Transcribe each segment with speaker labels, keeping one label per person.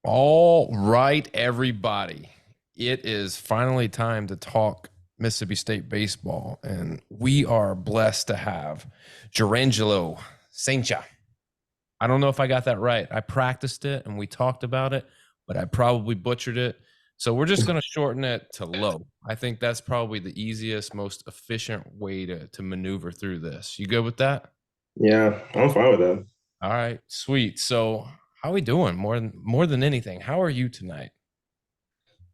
Speaker 1: All right, everybody. It is finally time to talk Mississippi State baseball, and we are blessed to have Jurrangelo Cijntje. I don't know if I got that right. I practiced it and we talked about it, but I probably butchered it. So we're just going to shorten it to low. I think that's probably the easiest, most efficient way to maneuver through this. You good with that?
Speaker 2: Yeah, I'm fine with that.
Speaker 1: All right, sweet. So how are we doing? More than anything, how are you tonight?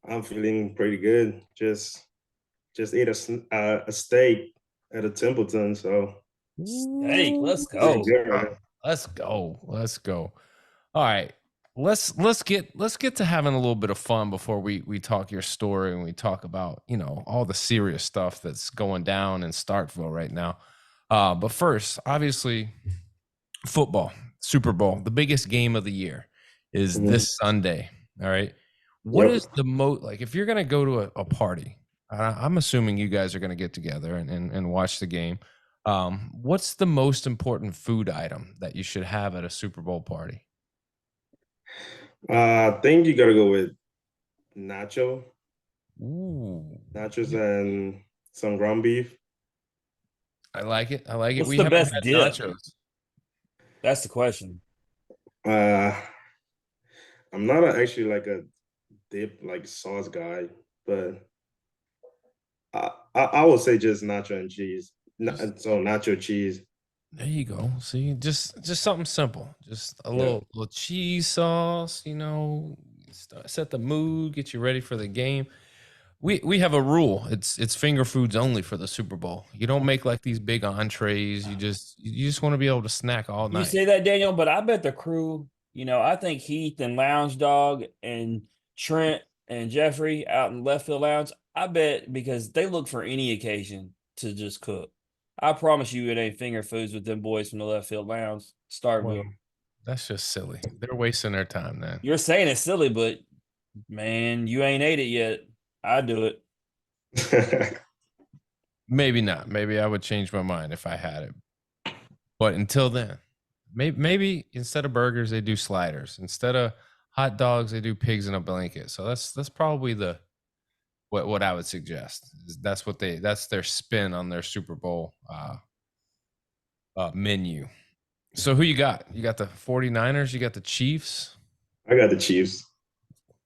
Speaker 2: I'm feeling pretty good. Just ate a steak at a Templeton, so
Speaker 3: Steak, let's
Speaker 2: feeling
Speaker 3: go.
Speaker 2: good right now.
Speaker 1: Let's go. Let's go. All right. Let's get to having a little bit of fun before we talk your story and we talk about, all the serious stuff that's going down in Starkville right now. But first, obviously, football, Super Bowl, the biggest game of the year is
Speaker 2: Mhm.
Speaker 1: this Sunday. All right. What
Speaker 2: Yep.
Speaker 1: is the most like if you're gonna go to a party? I'm assuming you guys are gonna get together and watch the game. What's the most important food item that you should have at a Super Bowl party?
Speaker 2: I think you gotta go with nacho,
Speaker 1: Ooh,
Speaker 2: nachos and some ground beef.
Speaker 1: I like it. I like it.
Speaker 3: What's
Speaker 1: We
Speaker 3: the
Speaker 1: haven't
Speaker 3: best
Speaker 1: had
Speaker 3: dip?
Speaker 1: nachos.
Speaker 3: That's the question.
Speaker 2: Uh, I'm not actually like a dip like sauce guy, but I would say just nacho and cheese.
Speaker 1: Just
Speaker 2: So nacho cheese.
Speaker 1: there you go. See, just something simple. Just a
Speaker 2: Yeah.
Speaker 1: little cheese sauce. Set the mood, get you ready for the game. We have a rule. It's finger foods only for the Super Bowl. You don't make like these big entrees. You just want to be able to snack all
Speaker 3: You
Speaker 1: night.
Speaker 3: say that, Daniel, but I bet the crew, I think Heath and Lounge Dog and Trent and Jeffrey out in left field lounge, I bet because they look for any occasion to just cook. I promise you it ain't finger foods with them boys from the left field lounge,
Speaker 1: Well,
Speaker 3: Starkville.
Speaker 1: that's just silly. They're wasting their time then.
Speaker 3: You're saying it's silly, but man, you ain't ate it yet. I do it.
Speaker 1: Maybe not. Maybe I would change my mind if I had it. But until then, maybe instead of burgers they do sliders. Instead of hot dogs they do pigs in a blanket. So that's probably the what I would suggest. That's their spin on their Super Bowl menu. So who you got? You got the 49ers, you got the Chiefs.
Speaker 2: I got the Chiefs.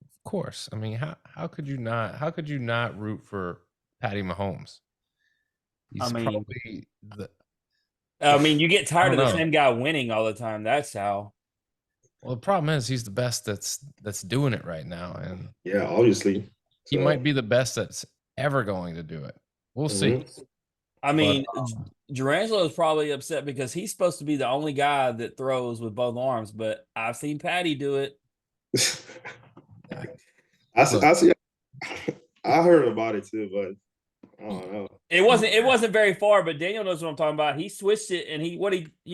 Speaker 1: Of course. I mean, how could you not root for Patty Mahomes?
Speaker 3: I
Speaker 1: He's
Speaker 3: mean,
Speaker 1: probably the
Speaker 3: you get
Speaker 1: I
Speaker 3: tired
Speaker 1: don't
Speaker 3: of the
Speaker 1: know.
Speaker 3: same guy winning all the time. That's how.
Speaker 1: Well, the problem is he's the best that's doing it right now, and
Speaker 2: Yeah, obviously.
Speaker 1: he
Speaker 2: So
Speaker 1: might be the best that's ever going to do it. We'll see.
Speaker 2: mhm.
Speaker 3: I
Speaker 1: But
Speaker 3: mean, Jurrangelo is probably upset because he's supposed to be the only guy that throws with both arms, but I've seen Patty do it.
Speaker 1: uh, look,
Speaker 2: I see. I heard about it too, but I
Speaker 1: he,
Speaker 2: don't know.
Speaker 3: It wasn't very far, but Daniel knows what I'm talking about. He switched it and you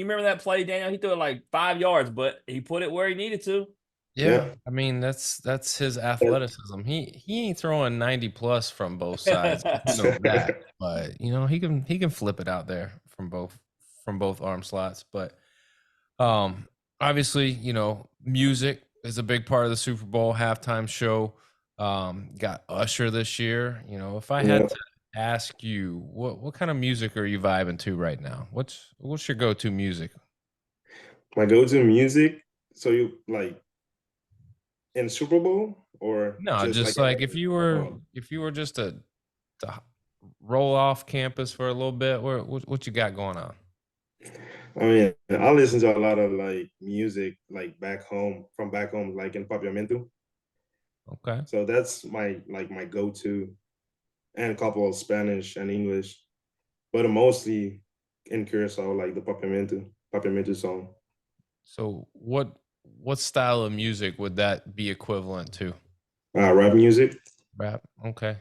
Speaker 3: remember that play, Daniel? He threw it like 5 yards, but he put it where he needed to.
Speaker 1: yeah,
Speaker 2: Yeah.
Speaker 1: I mean that's his athleticism. He ain't throwing 90 plus from both sides. You know that, but he can flip it out there from both arm slots. But obviously, music is a big part of the Super Bowl halftime show. Got Usher this year. If I had
Speaker 2: Yeah.
Speaker 1: to ask you, what kind of music are you vibing to right now? What's your go-to music?
Speaker 2: My go-to music. So you like in Super Bowl or
Speaker 1: No,
Speaker 2: just like
Speaker 1: just like if you were
Speaker 2: oh,
Speaker 1: if you were just to roll off campus for a little bit, what you got going on?
Speaker 2: I mean, I listen to a lot of like music like back home from back home, like in Papiamento.
Speaker 1: Okay.
Speaker 2: So that's my go-to and a couple of Spanish and English, but mostly in Curacao, like the Papiamento song.
Speaker 1: So what style of music would that be equivalent to?
Speaker 2: Rap music.
Speaker 1: Rap. Okay.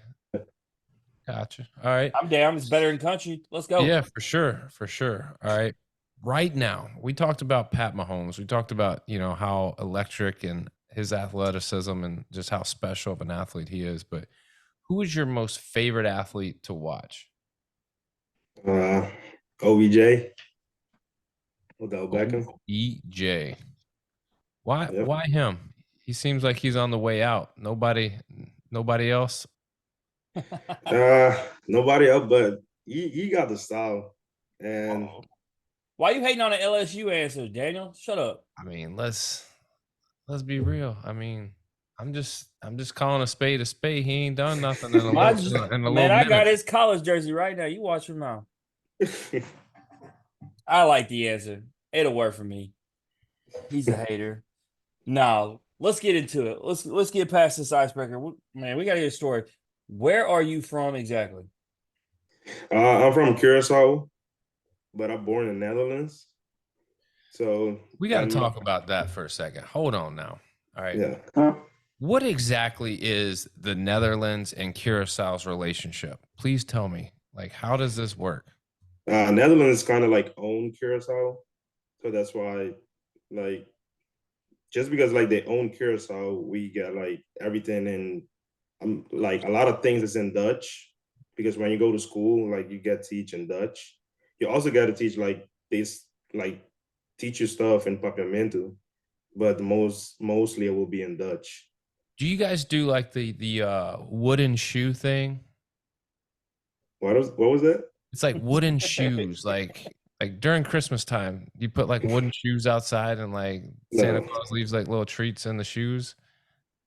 Speaker 1: Gotcha. All right.
Speaker 3: I'm down. It's better than country. Let's go.
Speaker 1: Yeah, for sure. For sure. All right. Right now, we talked about Pat Mahomes. We talked about, how electric and his athleticism and just how special of an athlete he is. But who is your most favorite athlete to watch?
Speaker 2: Uh, OBJ, Odell Beckham.
Speaker 1: OBJ. Why
Speaker 2: Yep.
Speaker 1: why him? He seems like he's on the way out. Nobody else.
Speaker 2: Nobody else, but he got the style. And
Speaker 3: Why you hating on the LSU answer, Daniel? Shut up.
Speaker 1: I mean, let's be real. I mean, I'm just calling a spade a spade. He ain't done nothing in a
Speaker 3: Man, I got
Speaker 1: minute.
Speaker 3: his college jersey right now. You watch him now. I like the answer. It'll work for me. He's a hater. No, let's get into it. Let's get past this icebreaker. Man, we got to get a story. Where are you from exactly?
Speaker 2: I'm from Curacao, but I'm born in the Netherlands. So
Speaker 1: We got to talk about that for a second. Hold on now. All right.
Speaker 2: Yeah.
Speaker 1: What exactly is the Netherlands and Curaçao's relationship? Please tell me. Like, how does this work?
Speaker 2: Netherlands kind of like own Curacao, so that's why, like, just because like they own Curacao, we get like everything in, like a lot of things is in Dutch, because when you go to school, like you get teach in Dutch. You also get to teach like this, like teach you stuff in Papiamento, but mostly it will be in Dutch.
Speaker 1: Do you guys do like the wooden shoe thing?
Speaker 2: What was that?
Speaker 1: It's like wooden shoes, like during Christmas time, you put like wooden shoes outside, and like Santa
Speaker 2: No.
Speaker 1: Claus leaves like little treats in the shoes.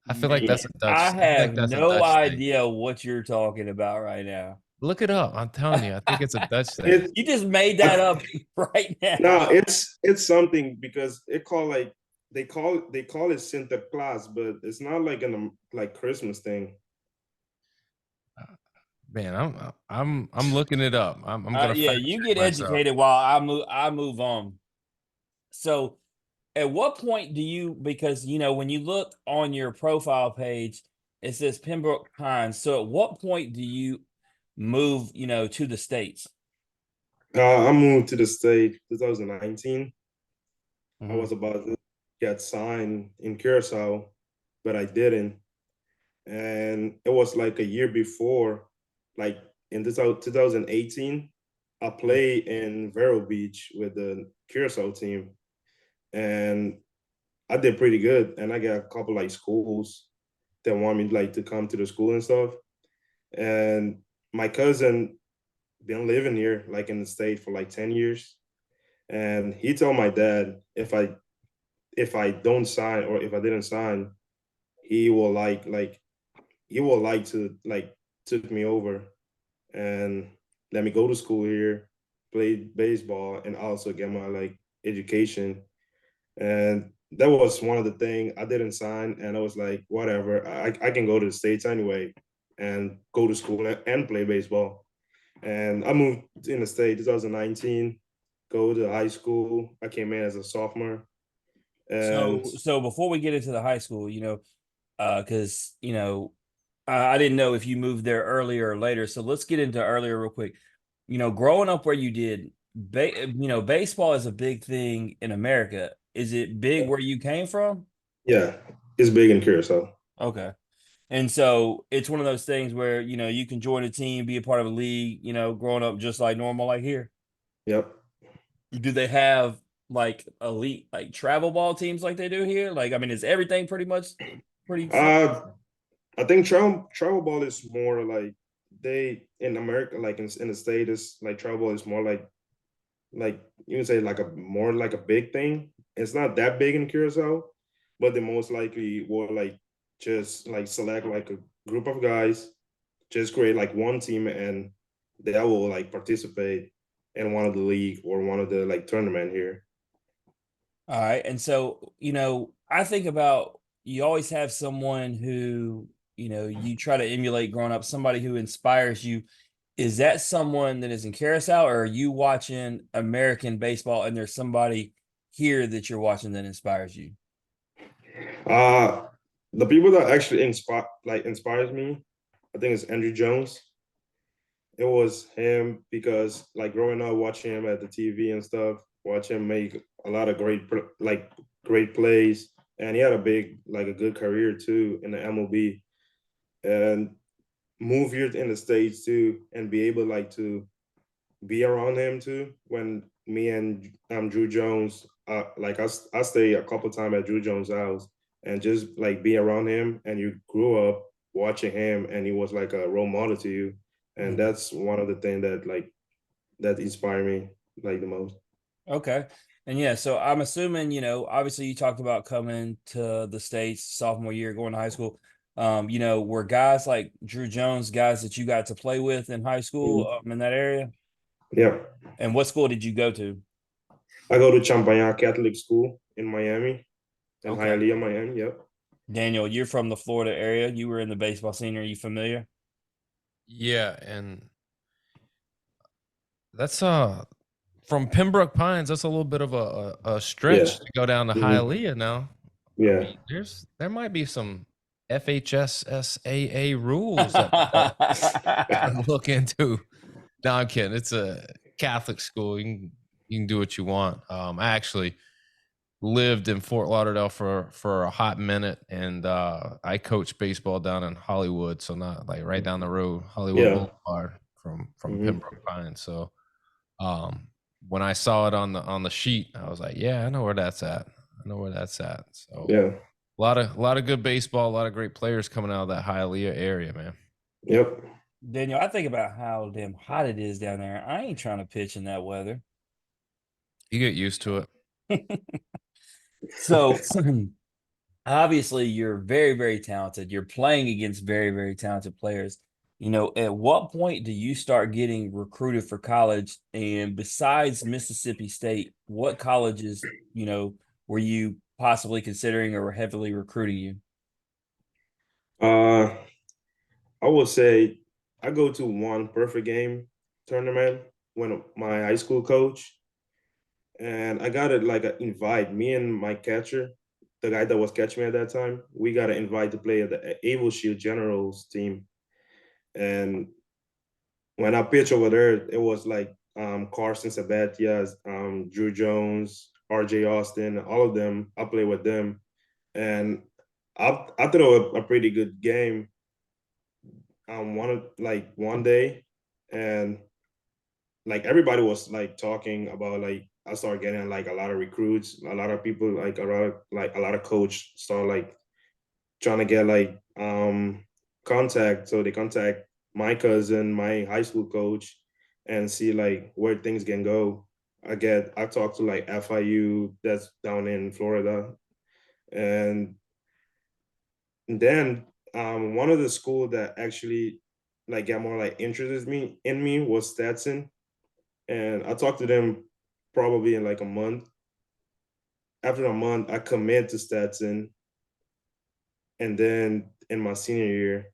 Speaker 1: I feel like that's a Dutch.
Speaker 3: I
Speaker 1: I feel like
Speaker 3: have
Speaker 1: that's a
Speaker 3: no
Speaker 1: Dutch thing.
Speaker 3: idea what you're talking about right now.
Speaker 1: Look it up. I'm telling you, I think it's a Dutch thing.
Speaker 2: It,
Speaker 3: You just made that up right now.
Speaker 2: no, it's something because it call like they call it Sinterklaas, but it's not like an like Christmas thing.
Speaker 1: Man, I'm looking it up. I'm gonna
Speaker 3: Yeah,
Speaker 1: fact
Speaker 3: you
Speaker 1: check
Speaker 3: get
Speaker 1: myself.
Speaker 3: educated while I move on. So, at what point do you, because when you look on your profile page, it says Pembroke Pines. So at what point do you move, to the States?
Speaker 2: I moved to the state 2019. I
Speaker 3: Mhm.
Speaker 2: was about to get signed in Curacao, but I didn't. And it was like a year before, like in 2018, I played in Vero Beach with the Curacao team, and I did pretty good. And I got a couple like schools that want me like to come to the school and stuff. And my cousin been living here like in the state for like 10 years. And he told my dad if I don't sign or if I didn't sign, he will he will like to like took me over and let me go to school here, play baseball, and also get my like education. And that was one of the things I didn't sign, and I was like, whatever, I can go to the States anyway and go to school and play baseball. And I moved in the state 2019, go to high school. I came in as a sophomore. And
Speaker 3: So before we get into the high school, because I didn't know if you moved there earlier or later. So let's get into earlier real quick. Growing up where you did, baseball is a big thing in America. Is it big where you came from?
Speaker 2: yeah, it's big in Curacao.
Speaker 3: Okay. And so it's one of those things where, you can join a team, be a part of a league, growing up just like normal, like here.
Speaker 2: Yep.
Speaker 3: Do they have like elite, like travel ball teams like they do here? Like, I mean, is everything pretty similar?
Speaker 2: I think travel ball is more like they in America, like in the state, is like travel ball is more like you can say like a more like a big thing. It's not that big in Curacao, but they most likely will like just like select like a group of guys, just create like one team, and they will like participate in one of the league or one of the like tournament here.
Speaker 3: All right. And so, I think about you always have someone who, you try to emulate growing up, somebody who inspires you. Is that someone that is in Carousel, or are you watching American baseball and there's somebody here that you're watching that inspires you?
Speaker 2: Uh the people that actually inspires me, I think it's Andrew Jones. It was him because like growing up watching him at the TV and stuff, watch him make a lot of great plays, and he had a good career too in the MLB, and move here in the States too, and be able like to be around him too. When me and Drew Jones, I stay a couple times at Drew Jones' house, and just like be around him, and you grew up watching him, and he was like a role model to you, and that's one of the things that like that inspired me like the most.
Speaker 3: Okay. And yeah, so I'm assuming, obviously you talked about coming to the States sophomore year, going to high school. Were guys like Drew Jones, guys that you got to play with in high school in that area?
Speaker 2: Yeah,
Speaker 3: And what school did you go to?
Speaker 2: I go to Champagnat Catholic School in Miami, in
Speaker 3: Okay.
Speaker 2: Hialeah, Miami. Yep.
Speaker 3: Daniel, you're from the Florida area. You were in the baseball scene. Are you familiar?
Speaker 1: Yeah, and that's from Pembroke Pines. That's a little bit of a stretch
Speaker 2: Yeah.
Speaker 1: to go down to Hialeah now. I
Speaker 2: Yeah.
Speaker 1: mean, there might be some FHSSAA rules that look into. No, I'm kidding. It's a Catholic school. You can do what you want. I actually lived in Fort Lauderdale for a hot minute, and I coached baseball down in Hollywood, so not like right down the road, Hollywood
Speaker 2: Yeah.
Speaker 1: Boulevard from Pembroke Pines. So when I saw it on the sheet, I was like, yeah, I know where that's at. I know where that's at. So
Speaker 2: Yeah.
Speaker 1: a lot of good baseball, a lot of great players coming out of that Hialeah area, man.
Speaker 2: Yep.
Speaker 3: Daniel, I think about how damn hot it is down there. I ain't trying to pitch in that weather.
Speaker 1: You get used to it.
Speaker 3: So obviously you're very, very talented. You're playing against very, very talented players. At what point do you start getting recruited for college? And besides Mississippi State, what colleges, were you possibly considering or heavily recruiting you?
Speaker 2: Uh, I would say I go to one perfect game tournament when my high school coach, and I got it like an invite. Me and my catcher, the guy that was catching me at that time, we got an invite to play at the Able Shield Generals team. And when I pitched over there, it was like Carson Sabathia, Drew Jones, RJ Austin, all of them. I played with them, and I thought it was a pretty good game. One day, and like everybody was like talking about like I started getting like a lot of recruits, a lot of people like a lot of coach start like trying to get like contact. So they contact my cousin, my high school coach, and see like where things can go. I talked to like FIU that's down in Florida, and then one of the school that actually like got more like interested me was Stetson, and I talked to them probably in like a month. After a month, I commit to Stetson, and then in my senior year,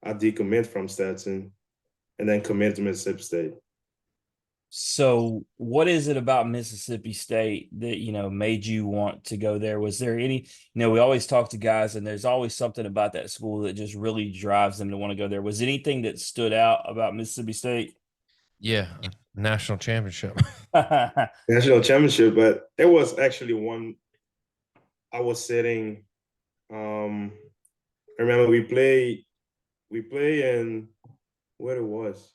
Speaker 2: I decommit from Stetson, and then commit to Mississippi State.
Speaker 3: So what is it about Mississippi State that, made you want to go there? Was there any, we always talk to guys and there's always something about that school that just really drives them to want to go there. Was anything that stood out about Mississippi State?
Speaker 1: Yeah, national championship.
Speaker 2: National championship, but it was actually one I was sitting. I remember we play in what it was.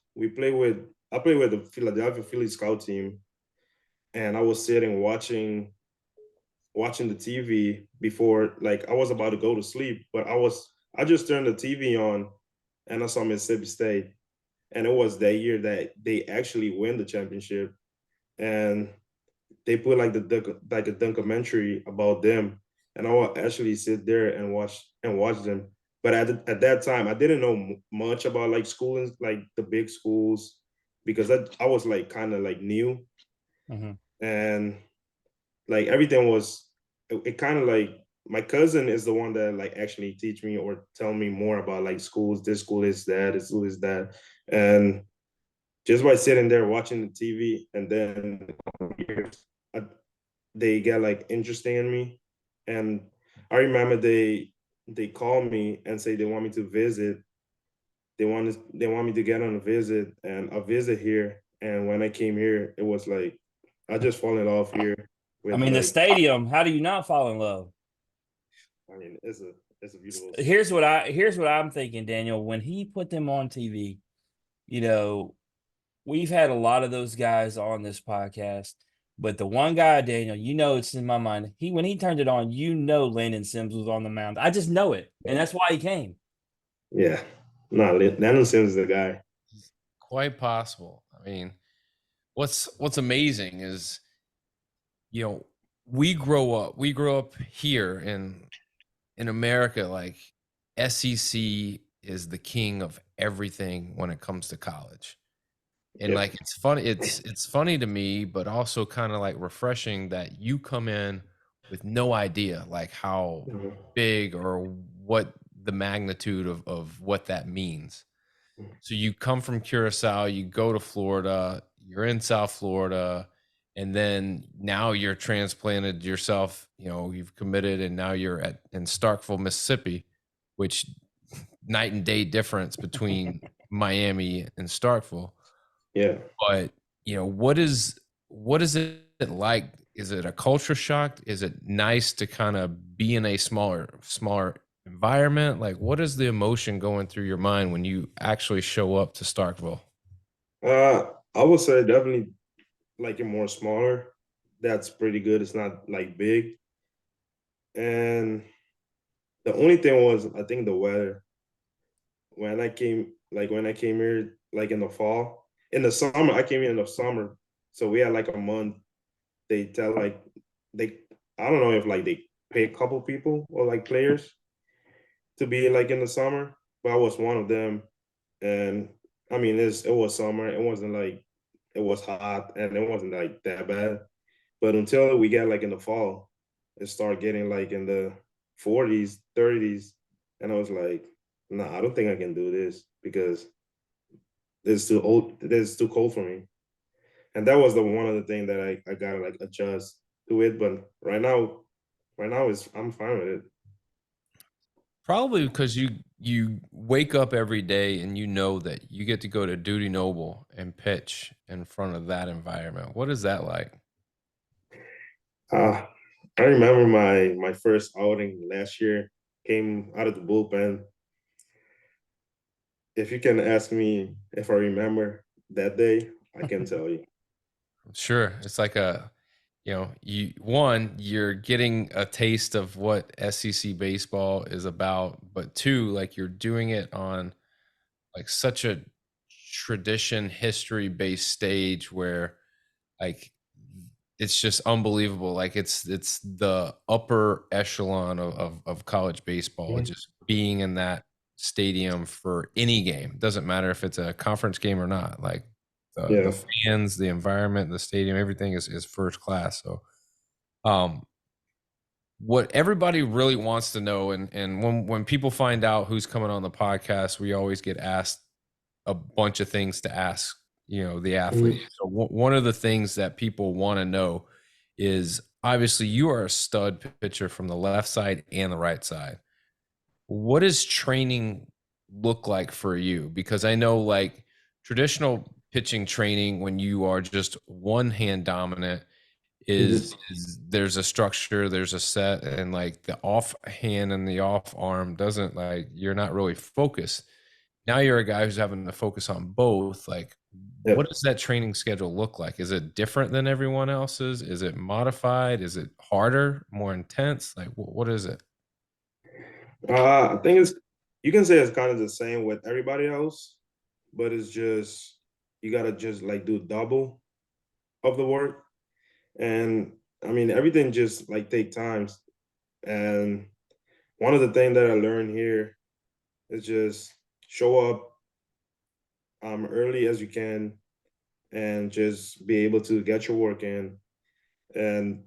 Speaker 2: I played with the Philadelphia Phillies scout team, and I was sitting watching the TV before like I was about to go to sleep, but I just turned the TV on and I saw Mississippi State, and it was that year that they actually win the championship, and they put like a documentary about them, and I would actually sit there and watch them. But at that time, I didn't know much about like schooling, like the big schools, because I was like kind of like new, and like everything was it kind of like my cousin is the one that like actually teach me or tell me more about like schools. This school is that. This school is that, and just by sitting there watching the TV, and then I, they get like interesting in me, and I remember they call me and say they want me to visit. They want me to get on a visit and a visit here. And when I came here, it was like I just fallen off here
Speaker 3: I
Speaker 2: with
Speaker 3: mean, the
Speaker 2: like
Speaker 3: stadium, how do you not fall in love?
Speaker 2: I mean it's a beautiful
Speaker 3: Here's what I'm thinking, Daniel. When he put them on TV, you know, we've had a lot of those guys on this podcast But the one guy, Daniel, you know it's in my mind. When he turned it on, you know Landon Sims was on the mound. I just know it, and that's why he came.
Speaker 2: Yeah. No, Landon Sims is the guy.
Speaker 1: Quite possible. I mean, what's amazing is, you know, we grow up here in America, like SEC is the king of everything when it comes to college. And
Speaker 2: Yep.
Speaker 1: like it's funny to me, but also kind of like refreshing that you come in with no idea like how
Speaker 2: Mhm.
Speaker 1: big or what the magnitude of what that means. So you come from Curacao, you go to Florida, you're in South Florida, and then now you're transplanted yourself, you know, you've committed and now you're in Starkville, Mississippi, which night and day difference between Miami and Starkville.
Speaker 2: Yeah.
Speaker 1: But, you know, what is it like? Is it a culture shock? Is it nice to kind of be in a smaller environment? Like, what is the emotion going through your mind when you actually show up to Starkville?
Speaker 2: I would say definitely like it more smaller. That's pretty good. It's not like big. And the only thing was I think the weather. When I came here like in the fall. In the summer, I came here in the summer. So we had like a month. They tell like they I don't know if like they pay a couple people or like players to be like in the summer, but I was one of them. And I mean it was summer. It wasn't like it was hot and it wasn't like that bad. But until we get like in the fall, it started getting like in the 40s, 30s. And I was like, nah, I don't think I can do this because this is too old, this is too cold for me. And that was the one of the things that I gotta like adjust to it. But right now is I'm fine with it.
Speaker 1: Probably because you wake up every day and you know that you get to go to Duty Noble and pitch in front of that environment. What is that like?
Speaker 2: Uh, I remember my first outing last year, came out of the bullpen. If you can ask me if I remember that day, I can tell you.
Speaker 1: Sure. It's like a, you know, you're getting a taste of what SEC baseball is about, but two, like you're doing it on like such a tradition history based stage where like it's just unbelievable. Like it's the upper echelon of college baseball,
Speaker 2: Mhm.
Speaker 1: just being in that stadium for any game. Doesn't matter if it's a conference game or not. Like the
Speaker 2: Yeah.
Speaker 1: fans, the environment, the stadium, everything is first class. So um what everybody really wants to know, and when people find out who's coming on the podcast, we always get asked a bunch of things to ask, you know, the athlete.
Speaker 2: Mhm.
Speaker 1: So one of the things that people want to know is obviously you are a stud pitcher from the left side and the right side. What does training look like for you? Because I know like traditional pitching training when you are just one hand dominant
Speaker 2: Mhm.
Speaker 1: is there's a structure, there's a set, and like the off hand and the off arm doesn't like you're not really focused. Now you're a guy who's having to focus on both. Like, what
Speaker 2: Yep.
Speaker 1: does that training schedule look like? Is it different than everyone else's? Is it modified? Is it harder, more intense? Like, what is it?
Speaker 2: I think it's you can say it's kind of the same with everybody else, but it's just you gotta just like do double of the work. And I mean everything just like take times. And one of the things that I learned here is just show up early as you can and just be able to get your work in and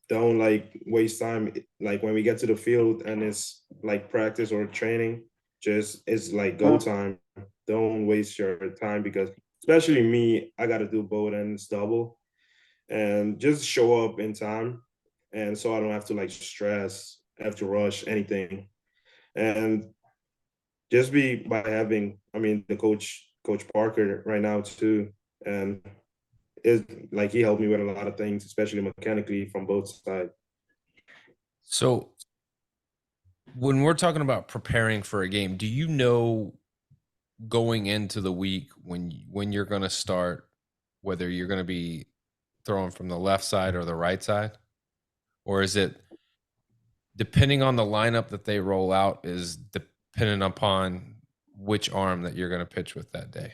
Speaker 2: don't like waste time like when we get to the field and it's like practice or training just it's like go time. Don't waste your time because especially me, I got to do both and it's double and just show up in time and so I don't have to like stress, have to rush anything. And just be by having I mean the coach Parker right now too. And it's like he helped me with a lot of things, especially mechanically from both sides.
Speaker 1: So, when we're talking about preparing for a game, do you know going into the week when you're going to start, whether you're going to be throwing from the left side or the right side? Or is it depending on the lineup that they roll out is dependent upon which arm that you're going to pitch with that day?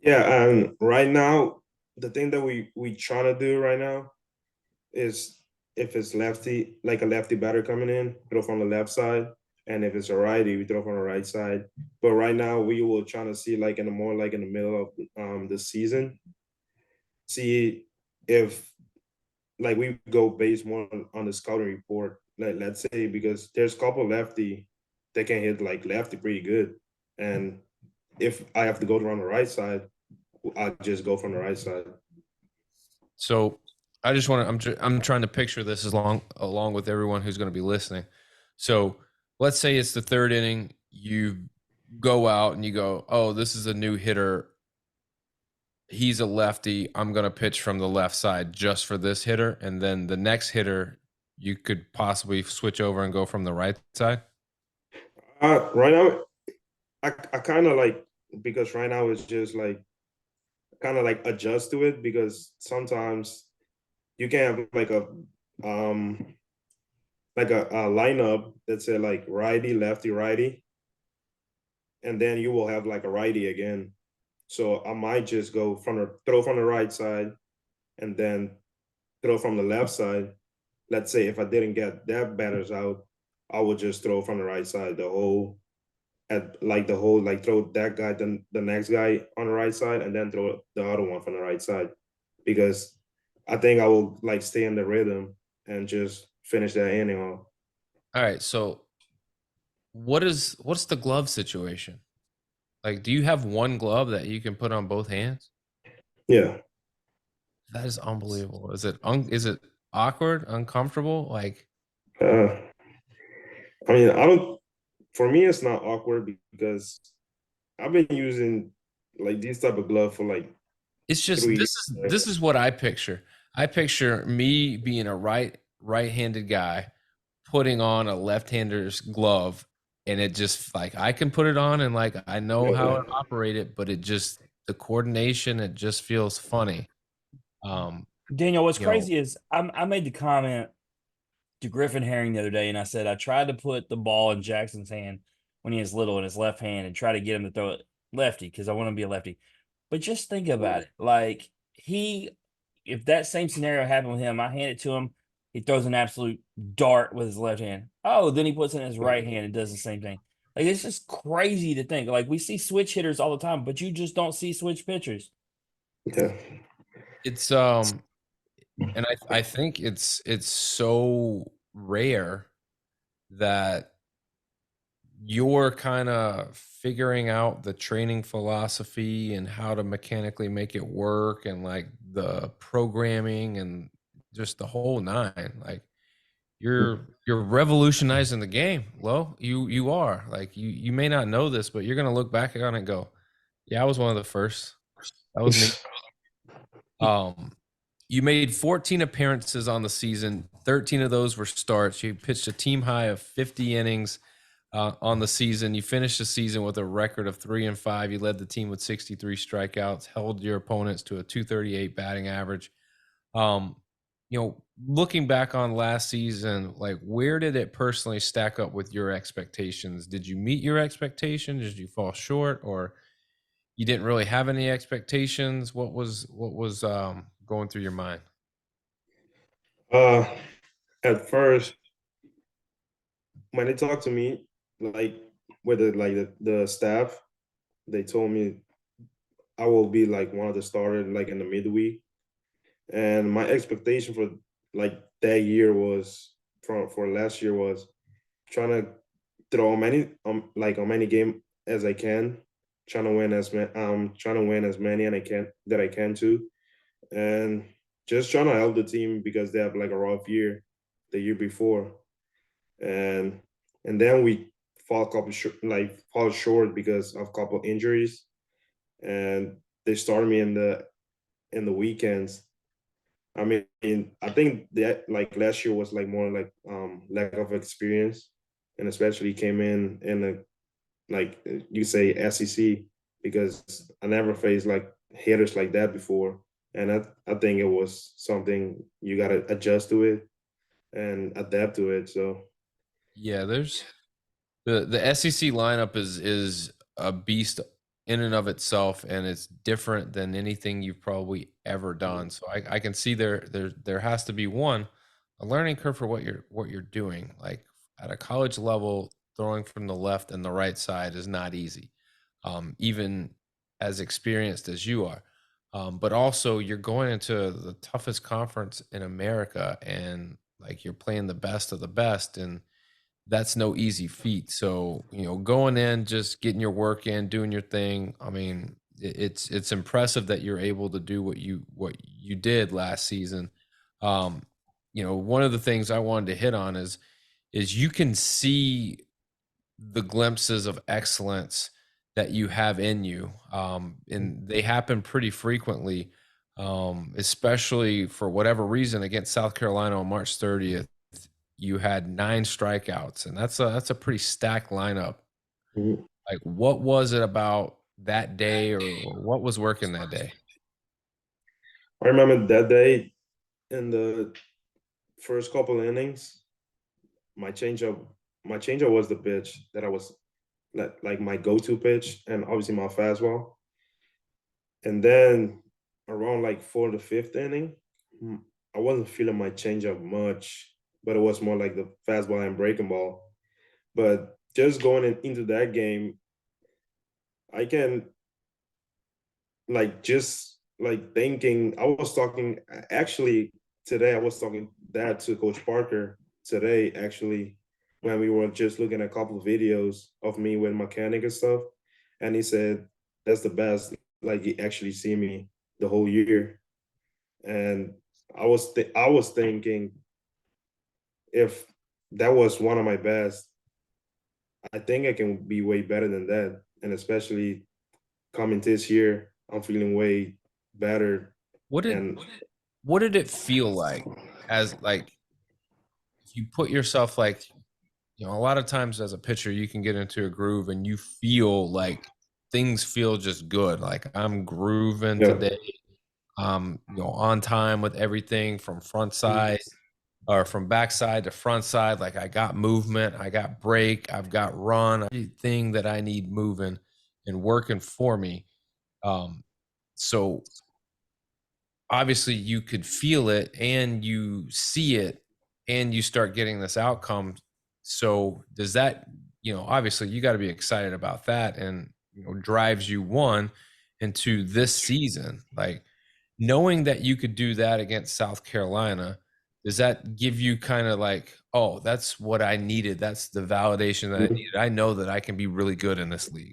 Speaker 2: Yeah, and right now, the thing that we trying to do right now is if it's lefty, like a lefty batter coming in, throw from the left side, and if it's a righty, we throw from the right side. But right now, we will trying to see like in the more like in the middle of the season, see if like we go based more on the scouting report. Like let's say because there's a couple lefty that can hit like lefty pretty good, and if I have to go around the right side, I just go from the right side.
Speaker 1: So I just want to, I'm trying to picture this along with everyone who's going to be listening. So let's say it's the third inning. You go out and you go, oh, this is a new hitter. He's a lefty. I'm going to pitch from the left side just for this hitter. And then the next hitter, you could possibly switch over and go from the right side.
Speaker 2: Right now, I kind of like because right now it's just like kind of like adjust to it because sometimes you can have um like a lineup that say like righty, lefty, righty, and then you will have like a righty again. So I might just go from the throw from the right side and then throw from the left side. Let's say if I didn't get that batters out, I would just throw from the right side the whole at like the whole like throw that guy then the next guy on the right side and then throw the other one from the right side because I think I will like stay in the rhythm and just finish that inning off.
Speaker 1: All right. So what's the glove situation? Like, do you have one glove that you can put on both hands?
Speaker 2: Yeah.
Speaker 1: That is unbelievable. Is it awkward, uncomfortable? Like,
Speaker 2: Uh, I mean, I don't. For me, it's not awkward because I've been using like these type of glove for like
Speaker 1: it's just
Speaker 2: 3
Speaker 1: this is what I picture. I picture me being a right-handed guy putting on a left-hander's glove, and it just like I can put it on and like I know how
Speaker 2: years.
Speaker 1: to operate it, but it just the coordination, it just feels funny. Um,
Speaker 3: Daniel, what's
Speaker 1: you know,
Speaker 3: crazy is I made the comment to Griffin Herring the other day, and I said I tried to put the ball in Jackson's hand when he was little in his left hand and try to get him to throw it lefty because I want him to be a lefty. But just think about it. Like if that same scenario happened with him, I hand it to him, he throws an absolute dart with his left hand. Oh, then he puts it in his right hand and does the same thing. Like it's just crazy to think. Like we see switch hitters all the time, but you just don't see switch pitchers.
Speaker 2: Yeah.
Speaker 1: it's and I think it's so rare that you're kind of figuring out the training philosophy and how to mechanically make it work and like the programming and just the whole nine. Like you're revolutionizing the game. Well, you are. Like you may not know this, but you're gonna look back on it and go, yeah, I was one of the first. That was me. Um, you made 14 appearances on the season. 13 of those were starts. You pitched a team high of 50 innings on the season. You finished the season with a record of 3-5. You led the team with 63 strikeouts, held your opponents to a 238 batting average. Um, looking back on last season, like where did it personally stack up with your expectations? Did you meet your expectations? Did you fall short, or you didn't really have any expectations? What was going through your mind?
Speaker 2: Uh, at first, when they talked to me, like with the staff, they told me I will be like one of the starters like in the midweek, and my expectation for like that year was for last year was trying to throw many like on many game as I can, trying to win as many and I can too, and just trying to help the team because they have like a rough year the year before, and then we fall short because of a couple injuries, and they started me in the weekends. I mean, I think that like last year was like more like lack of experience, and especially came in the like you say SEC because I never faced like hitters like that before, and I think it was something you got to adjust to it and adapt to it. So
Speaker 1: Yeah, there's the SEC lineup is a beast in and of itself, and it's different than anything you've probably ever done. So I can see there has to be a learning curve for what you're doing. Like at a college level, throwing from the left and the right side is not easy, even as experienced as you are. But also, you're going into the toughest conference in America, and like you're playing the best of the best, and that's no easy feat. So, going in, just getting your work in, doing your thing. I mean, it's impressive that you're able to do what you did last season. Um, one of the things I wanted to hit on is you can see the glimpses of excellence that you have in you, and they happen pretty frequently, especially for whatever reason against South Carolina on March 30th. You had 9 strikeouts, and that's a pretty stacked lineup.
Speaker 2: mhm.
Speaker 1: Like, what was it about that day, or what was working that day?
Speaker 2: I remember that day in the first couple innings, my changeup, my changeup was the pitch that I was like my go-to pitch, and obviously my fastball. And then around like 4th to 5th inning, mm, I wasn't feeling my changeup much, but it was more like the fastball and breaking ball. But just going into that game, I can like just like thinking. I was talking actually today. I was talking that to Coach Parker today actually when we were just looking at a couple of videos of me with mechanic and stuff, and he said that's the best. Like he actually see me the whole year, and I was thinking if that was one of my best, I think I can be way better than that, and especially coming this year, I'm feeling way better.
Speaker 1: What did
Speaker 2: And
Speaker 1: what did it feel like, as like, if you put yourself, like, a lot of times as a pitcher you can get into a groove and you feel like things feel just good. Like, I'm grooving
Speaker 2: yeah,
Speaker 1: today. On time with everything from front side or from backside to front side. Like, I got movement, I got break, I've got run, everything that I need moving and working for me. So obviously you could feel it and you see it and you start getting this outcome. So does that, obviously you got to be excited about that, and drives you into this season, like knowing that you could do that against South Carolina. Does that give you kind of like, oh, that's what I needed, that's the validation that I
Speaker 2: mhm,
Speaker 1: needed, I know that I can be really good in this league?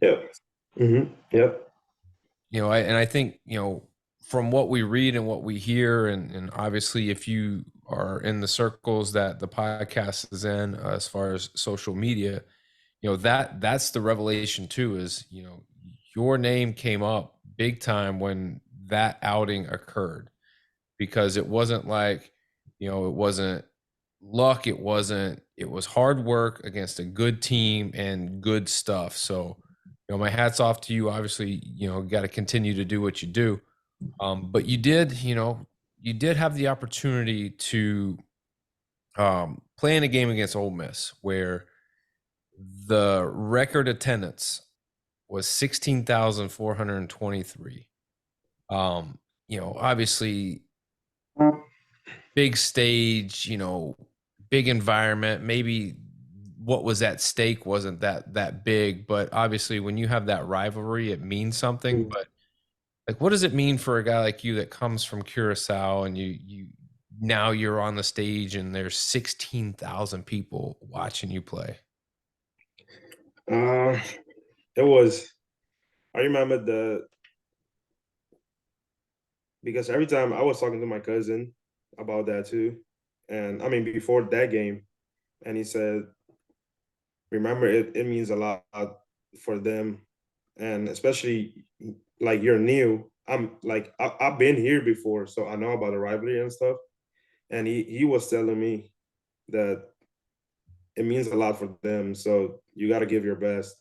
Speaker 2: yeah, yeah,
Speaker 1: I think, from what we read and what we hear, and obviously if you are in the circles that the podcast is in, as far as social media, that's the revelation too, is, your name came up big time when that outing occurred, because it wasn't like, it wasn't luck, it was hard work against a good team and good stuff. So, my hat's off to you. Obviously, got to continue to do what you do. But you did have the opportunity to play in a game against Ole Miss where the record attendance was 16,423. Obviously big stage, big environment. Maybe what was at stake wasn't that big, but obviously when you have that rivalry, it means something.
Speaker 2: mhm.
Speaker 1: But like, what does it mean for a guy like you that comes from Curacao, and you now you're on the stage and there's 16,000 people watching you play?
Speaker 2: Uh, it was. I remember because every time I was talking to my cousin about that too, and I mean before that game, and he said, "Remember, it means a lot for them, and especially like you're new. I'm like I've been here before, so I know about the rivalry and stuff." And he was telling me that it means a lot for them, so you got to give your best.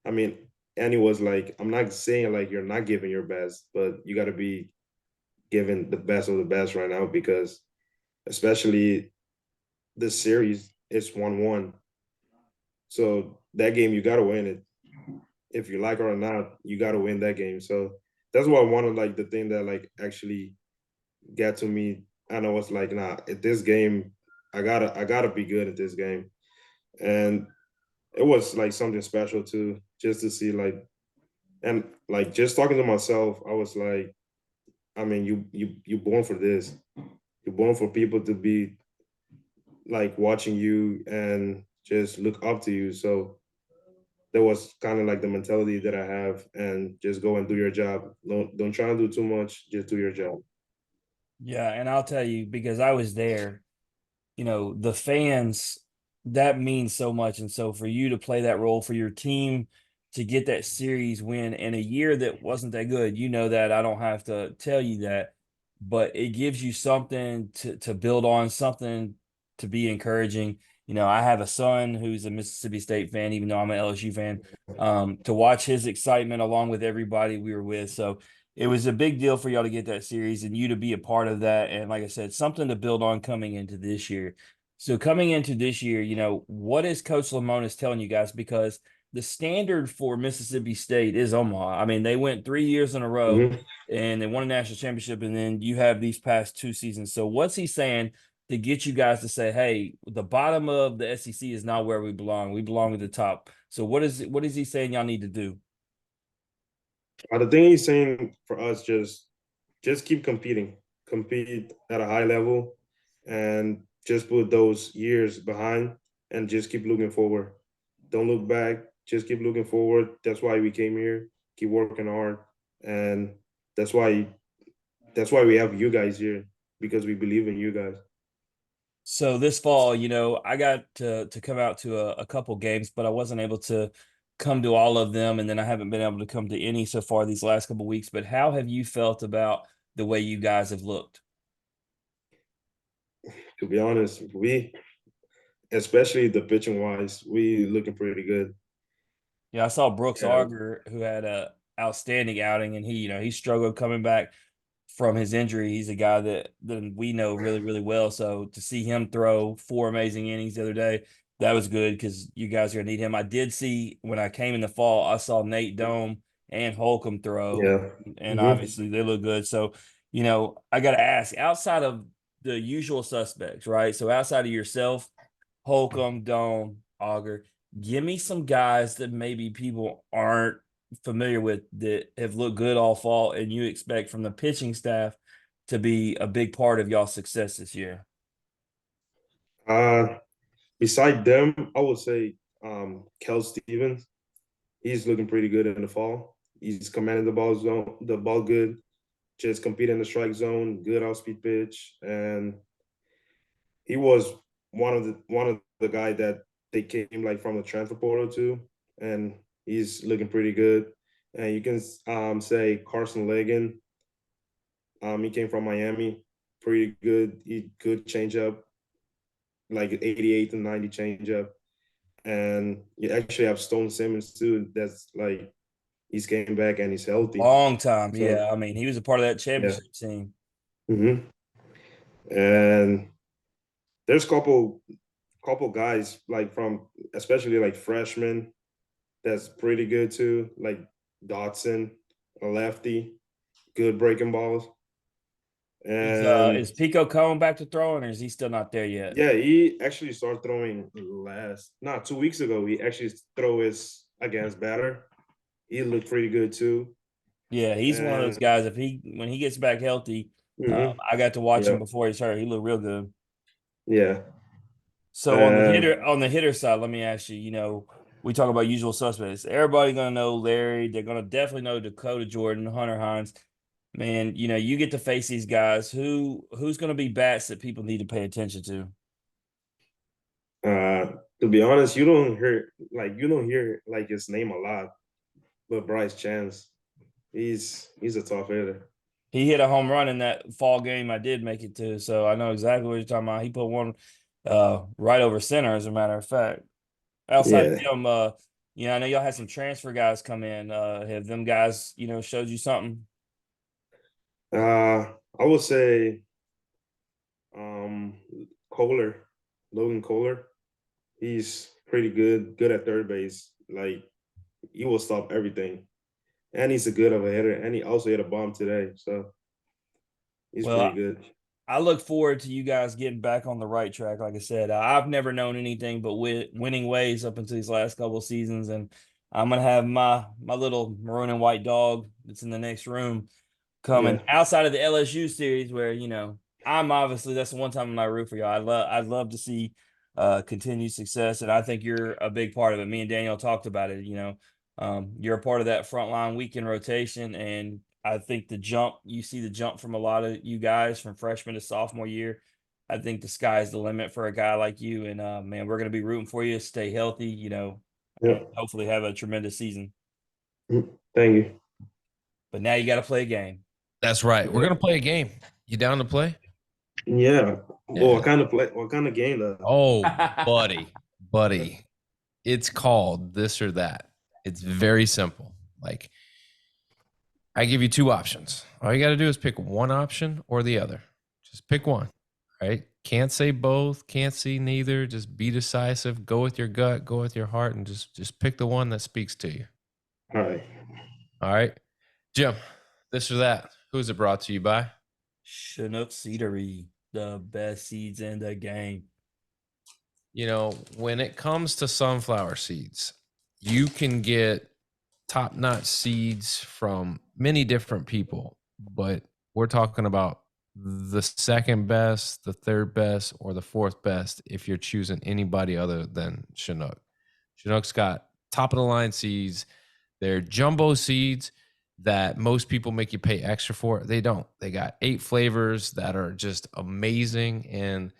Speaker 2: I mean, and he was like, "I'm not saying like you're not giving your best, but you got to be giving the best of the best right now because especially this series, it's 1-1. So that game you gotta win it. If you like it or not, you gotta win that game. So that's what one of like the thing that like actually got to me. And I was like, nah, at this game, I gotta be good at this game. And it was like something special too, just to see like and like just talking to myself, I was like, I mean, you born for this. You're born for people to be like watching you and just look up to you. So that was kind of like the mentality that I have, and just go and do your job. Don't try and do too much. Just do your job.
Speaker 3: Yeah, and I'll tell you because I was there, the fans, that means so much. And so for you to play that role for your team to get that series win in a year that wasn't that good, that I don't have to tell you that, but it gives you something to build on, something to be encouraging. I have a son who's a Mississippi State fan, even though I'm an LSU fan, to watch his excitement along with everybody we were with. So it was a big deal for y'all to get that series and you to be a part of that. And like I said, something to build on coming into this year. So coming into this year, what is Coach Lamonis telling you guys? Because the standard for Mississippi State is Omaha. I mean, they went 3 years in a row
Speaker 2: Mhm.
Speaker 3: and they won a national championship, and then you have these past 2 seasons. So what's he saying to get you guys to say, hey, the bottom of the SEC is not where we belong. We belong at the top. So what is he saying y'all need to do?
Speaker 2: The thing he's saying for us, just keep competing, compete at a high level, and just put those years behind, and just keep looking forward. Don't look back. Just keep looking forward. That's why we came here. Keep working hard, and that's why that's why we have you guys here because we believe in you guys.
Speaker 3: So this fall, I got to come out to a couple games, but I wasn't able to come to all of them, and then I haven't been able to come to any so far these last couple weeks. But how have you felt about the way you guys have looked?
Speaker 2: To be honest, we, especially the pitching wise, we looking pretty good.
Speaker 3: Yeah, I saw Brooks
Speaker 2: Yeah,
Speaker 3: Auger, who had a outstanding outing, and he struggled coming back from his injury. He's a guy that we know really, really well. So to see him throw 4 amazing innings the other day, that was good because you guys are gonna need him. I did see when I came in the fall, I saw Nate Dome and Holcomb throw,
Speaker 2: yeah.
Speaker 3: and
Speaker 2: Hmm.
Speaker 3: obviously they look good. So, I gotta ask, outside of the usual suspects, right? So outside of yourself, Holcomb, Dome, Auger, give me some guys that maybe people aren't familiar with that have looked good all fall and you expect from the pitching staff to be a big part of y'all's success this year.
Speaker 2: Uh, Beside them, I would say Kel Stevens. He's looking pretty good in the fall. He's commanding the ball good. Just compete in the strike zone, good off speed pitch, and he was one of the guy that they came like from the transfer portal too, and he's looking pretty good. And you can say Carson Legan. He came from Miami, pretty good. He good changeup, like 88 to 90 changeup. And you actually have Stone Simmons too. That's like he's came back and he's healthy.
Speaker 3: Long time,
Speaker 2: So
Speaker 3: yeah. I mean, he was a part of that
Speaker 2: yeah.
Speaker 3: championship team.
Speaker 2: Hmm. And there's couple guys like from especially like freshmen that's pretty good too, like Dotson, a lefty, good breaking balls.
Speaker 3: Is
Speaker 2: And
Speaker 3: Pico coming back to throwing, or is he still not there yet?
Speaker 2: yeah, he actually started throwing not 2 weeks ago. He actually throw his against batter. He looked pretty good too.
Speaker 3: Yeah, he's one of those
Speaker 2: And
Speaker 3: guys. If he when he gets back healthy,
Speaker 2: mhm,
Speaker 3: I got to watch him
Speaker 2: yeah,
Speaker 3: before he's hurt. He looked real good.
Speaker 2: yeah.
Speaker 3: So on the
Speaker 2: And
Speaker 3: hitter side, let me ask you, we talk about usual suspects. Everybody gonna know Larry. They're gonna definitely know Dakota Jordan, Hunter Hines. Man, you get to face these guys. Who's gonna be bats that people need to pay attention to?
Speaker 2: uh to be honest, you don't hear like his name a lot, but Bryce Chance, he's a tough hitter.
Speaker 3: He hit a home run in that fall game I did make it to, so I know exactly what you're talking about. He put one right over center, as a matter of fact. Outside
Speaker 2: Yeah.
Speaker 3: of him, I know y'all had some transfer guys come in. Have them guys, showed you something?
Speaker 2: I would say um Kohler, Logan Kohler. He's pretty good at third base. Like he will stop everything. And he's a good of a hitter. And he also hit a bomb today. So he's pretty
Speaker 3: Well,
Speaker 2: good.
Speaker 3: I look forward to you guys getting back on the right track. Like I said, I've never known anything but winning ways up until these last couple of seasons, and I'm gonna have my little maroon and white dog that's in the next room
Speaker 2: Yeah.
Speaker 3: coming outside of the LSU series, where I'm obviously that's the one time I root for y'all. I'd love to see continued success, and I think you're a big part of it. Me and Daniel talked about it. You're a part of that frontline weekend rotation, and I think you see the jump from a lot of you guys from freshman to sophomore year. I think the sky's the limit for a guy like you, and man, we're gonna be rooting for you. Stay healthy, and
Speaker 2: Yeah.
Speaker 3: hopefully have a tremendous season.
Speaker 2: Thank you.
Speaker 3: But now you got to play a game.
Speaker 1: That's right. We're gonna play a game. You down to play?
Speaker 2: Yeah. Well,
Speaker 1: Yeah.
Speaker 2: what kind of play? What kind of game though?
Speaker 1: Oh, buddy. It's called this or that. It's very simple. Like I give you two options. All you got to do is pick one option or the other. Just pick one. Right? Can't say both, can't see neither. Just be decisive. Go with your gut, go with your heart, and just pick the one that speaks to you.
Speaker 2: All right.
Speaker 1: All right. Jim, this or that. Who is it brought to you by?
Speaker 3: Chinook Seedery, the best seeds in the game.
Speaker 1: When it comes to sunflower seeds, you can get top-notch seeds from many different people, but we're talking about the second best, the third best, or the fourth best if you're choosing anybody other than Chinook. Chinook's got top of the line seeds. They're jumbo seeds that most people make you pay extra for. They don't. They got 8 flavors that are just amazing, and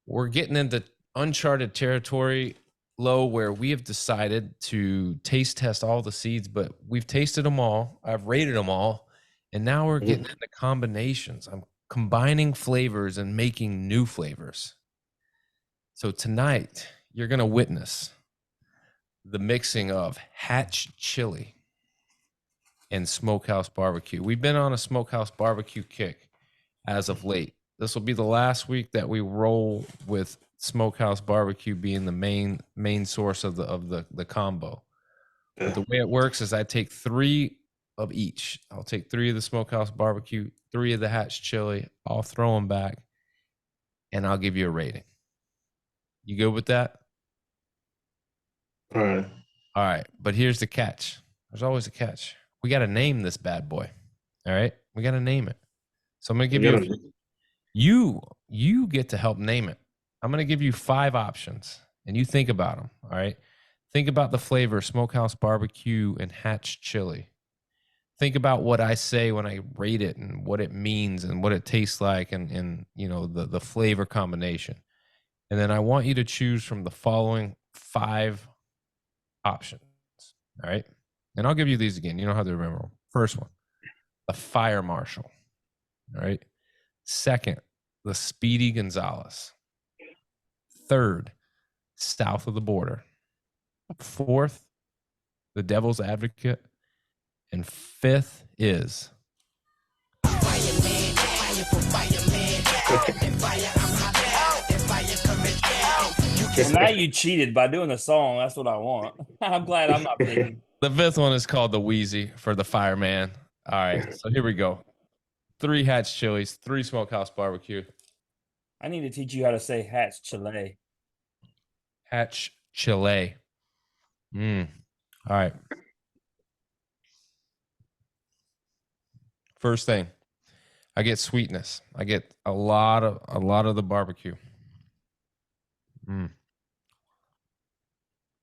Speaker 1: we're getting into uncharted territory, Low, where we have decided to taste test all the seeds, but we've tasted them all. I've rated them all, and now we're getting into combinations. I'm combining flavors and making new flavors. So tonight, you're going to witness the mixing of Hatch chili and smokehouse barbecue. We've been on a smokehouse barbecue kick as of late. This will be the last week that we roll with smokehouse barbecue being the main source of the combo. But the way it works is I take 3 of each. I'll take 3 of the smokehouse barbecue, 3 of the Hatch chili. I'll throw them back, and I'll give you a rating. You good with that?
Speaker 2: All right.
Speaker 1: All right. But here's the catch. There's always a catch. We got to name this bad boy. All right. We got to name it. So I'm going to give you get to help name it. I'm going to give you 5 options and you think about them. All right. Think about the flavor, smokehouse barbecue and Hatch chili. Think about what I say when I rate it and what it means and what it tastes like and the flavor combination. And then I want you to choose from the following 5 options. All right. And I'll give you these again. You don't have to remember them. First one, the Fire Marshal. All right. Second, the Speedy Gonzalez. Third, South of the Border. Fourth, the Devil's Advocate. And fifth is
Speaker 3: Well, now you cheated by doing the song. That's what I want. I'm glad I'm not picking.
Speaker 1: the fifth one is called the Wheezy for the Fireman. All right, so here we go. 3 Hatch chilies, 3 smokehouse barbecue.
Speaker 3: I need to teach you how to say Hatch Chile.
Speaker 1: Hatch chile. All right. First thing, I get sweetness. I get a lot of the barbecue.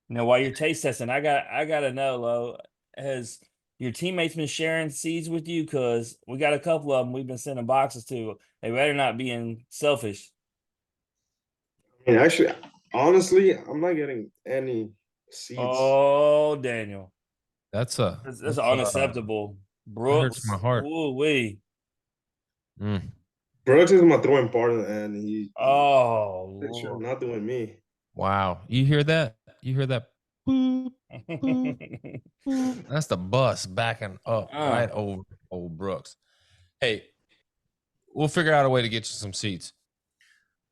Speaker 3: Now, while you're taste testing, I gotta know, Lo, has your teammates been sharing seeds with you? Because we got a couple of them we've been sending boxes to. They better not being selfish.
Speaker 2: And actually, honestly, I'm not getting any seeds.
Speaker 3: Oh, Daniel,
Speaker 1: That's
Speaker 3: unacceptable. Brooks,
Speaker 1: hurts my heart.
Speaker 3: Ooh wee.
Speaker 2: Brooks is my throwing partner, and he's
Speaker 3: Lord.
Speaker 2: not doing me.
Speaker 1: Wow. You hear that? You hear that? Boop, boop, boop. That's the bus backing up right over old Brooks. Hey, we'll figure out a way to get you some seats.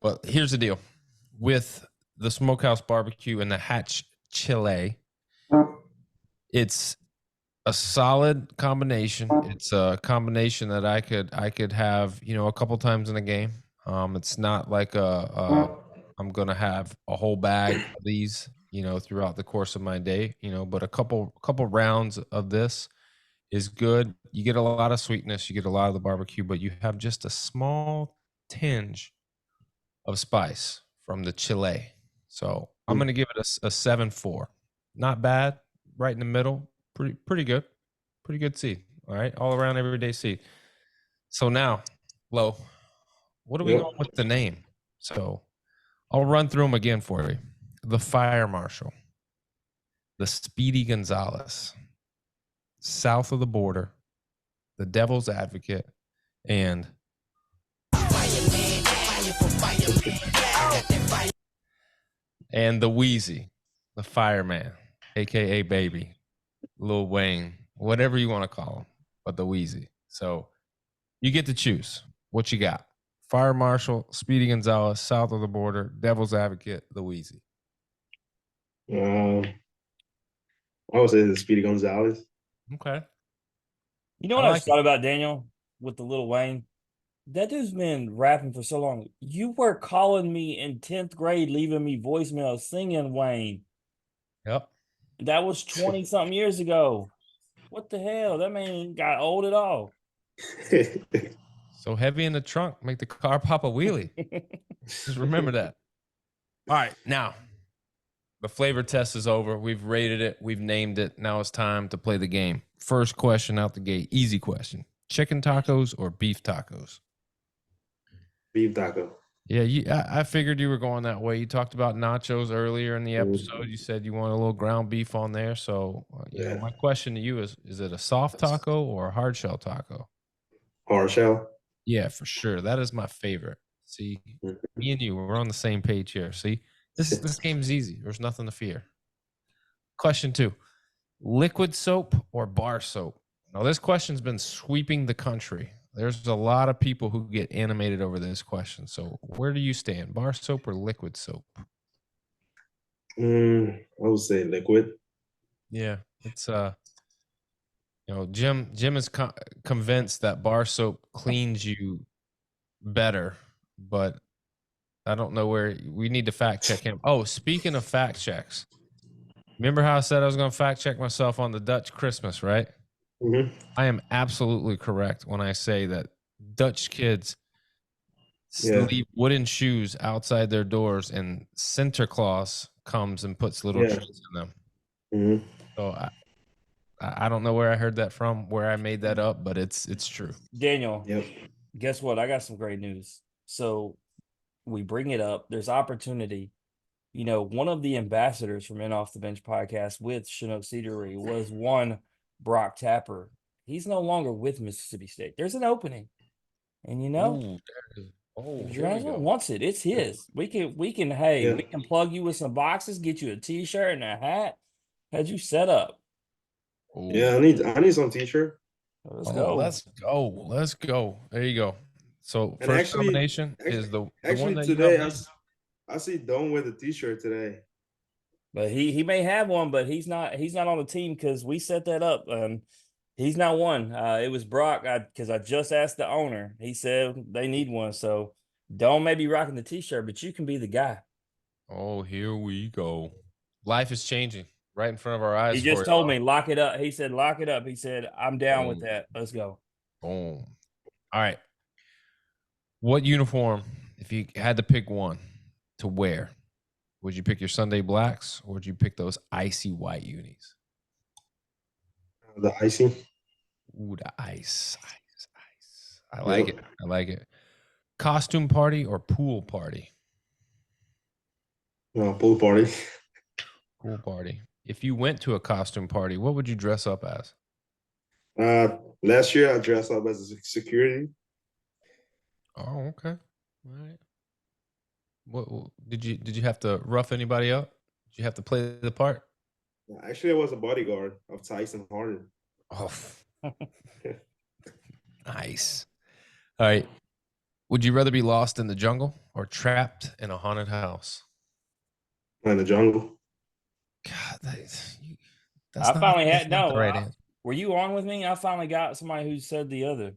Speaker 1: But here's the deal: with the Smokehouse Barbecue and the Hatch Chile, it's a solid combination. It's a combination that I could have, a couple times in a game. It's not like I'm gonna have a whole bag of these, throughout the course of my day, but a couple rounds of this is good. You get a lot of sweetness, you get a lot of the barbecue, but you have just a small tinge of spice from the chile. So I'm gonna give it a 7.4. Not bad, right in the middle. Pretty good. Pretty good seed. All right. All around everyday seed. So now, Lo, what are we going with the name? So I'll run through them again for you. The Fire Marshal, the Speedy Gonzalez, South of the Border, the Devil's Advocate, and the Wheezy, the Fireman, aka Baby, Lil Wayne, whatever you want to call him, but the Wheezy. So you get to choose what you got. Fire Marshal, Speedy Gonzalez, South of the Border, Devil's Advocate, the Wheezy.
Speaker 2: I would say the Speedy Gonzalez.
Speaker 1: Okay.
Speaker 3: You know what I just thought about, Daniel, with the Lil Wayne? That dude's been rapping for so long. You were calling me in 10th grade, leaving me voicemails singing Wayne.
Speaker 1: Yep.
Speaker 3: That was 20-something years ago. What the hell? That man ain't got old at all.
Speaker 1: So heavy in the trunk, make the car pop a wheelie. Just remember that. All right, now the flavor test is over. We've rated it. We've named it. Now it's time to play the game. First question out the gate. Easy question. Chicken tacos or beef tacos?
Speaker 2: Beef taco.
Speaker 1: Yeah, I figured you were going that way. You talked about nachos earlier in the episode. You said you want a little ground beef on there. So, my question to you is it a soft taco or a hard shell taco?
Speaker 2: Hard shell.
Speaker 1: Yeah, for sure. That is my favorite. See, me and you, we're on the same page here. See, this game's easy. There's nothing to fear. Question 2, liquid soap or bar soap? Now, this question's been sweeping the country. There's a lot of people who get animated over this question. So where do you stand? Bar soap or liquid soap?
Speaker 2: I would say liquid.
Speaker 1: Yeah, it's Jim is convinced that bar soap cleans you better, but I don't know where we need to fact check him. Oh, speaking of fact checks, remember how I said I was going to fact check myself on the Dutch Christmas, right?
Speaker 2: Mm-hmm.
Speaker 1: I am absolutely correct when I say that Dutch kids leave wooden shoes outside their doors, and Sinterklaas comes and puts little treats in them.
Speaker 2: Mm-hmm.
Speaker 1: So I don't know where I heard that from, where I made that up, but it's true.
Speaker 3: Daniel, guess what? I got some great news. So we bring it up. There's opportunity. One of the ambassadors from In Off the Bench podcast with Chinook Cedary was one Brock Tapper. He's no longer with Mississippi State. There's an opening. And if Jurrangelo wants it, it's his. We can we can plug you with some boxes, get you a t-shirt and a hat. Had you set up.
Speaker 2: Ooh. Yeah, I need some t-shirt.
Speaker 3: Let's go.
Speaker 1: Let's go. There you go. So
Speaker 2: and
Speaker 1: first combination is the one that
Speaker 2: today I see Don with a t-shirt today.
Speaker 3: But he may have one, but he's not on the team because we set that up. He's not one. It was Brock because I just asked the owner. He said they need one. So Don may be rocking the t-shirt, but you can be the guy.
Speaker 1: Oh, here we go. Life is changing right in front of our eyes.
Speaker 3: He just told me, lock it up. He said, lock it up. He said, I'm down with that. Let's go.
Speaker 1: Boom. All right. What uniform, if you had to pick one to wear, would you pick your Sunday blacks or would you pick those icy white unis?
Speaker 2: The icy.
Speaker 1: Ooh, the ice. I like it. I like it. Costume party or pool party?
Speaker 2: Pool party.
Speaker 1: Pool party. If you went to a costume party, what would you dress up as?
Speaker 2: Last year I dressed up as a security.
Speaker 1: Oh, okay. All right. What did you have to rough anybody up? Did you have to play the part?
Speaker 2: Actually, I was a bodyguard of Tyson Harden.
Speaker 1: Oh, nice. All right. Would you rather be lost in the jungle or trapped in a haunted house?
Speaker 2: In the jungle.
Speaker 1: God,
Speaker 3: I finally
Speaker 1: that's
Speaker 3: had
Speaker 1: not the
Speaker 3: no.
Speaker 1: right answer.
Speaker 3: Were you on with me? I finally got somebody who said the other.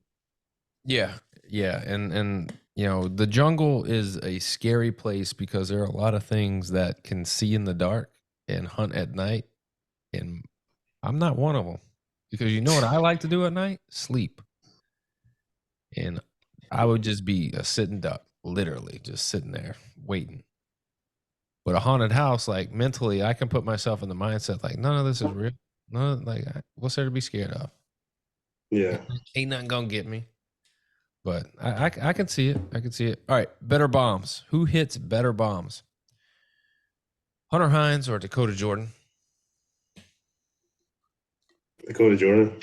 Speaker 1: Yeah, yeah, and the jungle is a scary place because there are a lot of things that can see in the dark and hunt at night, and I'm not one of them because you know what I like to do at night? Sleep, and I would just be a sitting duck, literally just sitting there waiting. But a haunted house, like mentally, I can put myself in the mindset like none of this is real. No, like what's there to be scared of?
Speaker 2: Yeah.
Speaker 1: Ain't nothing gonna get me. But I can see it. I can see it. All right, better bombs. Who hits better bombs? Hunter Hines or Dakota Jordan?
Speaker 2: Dakota Jordan.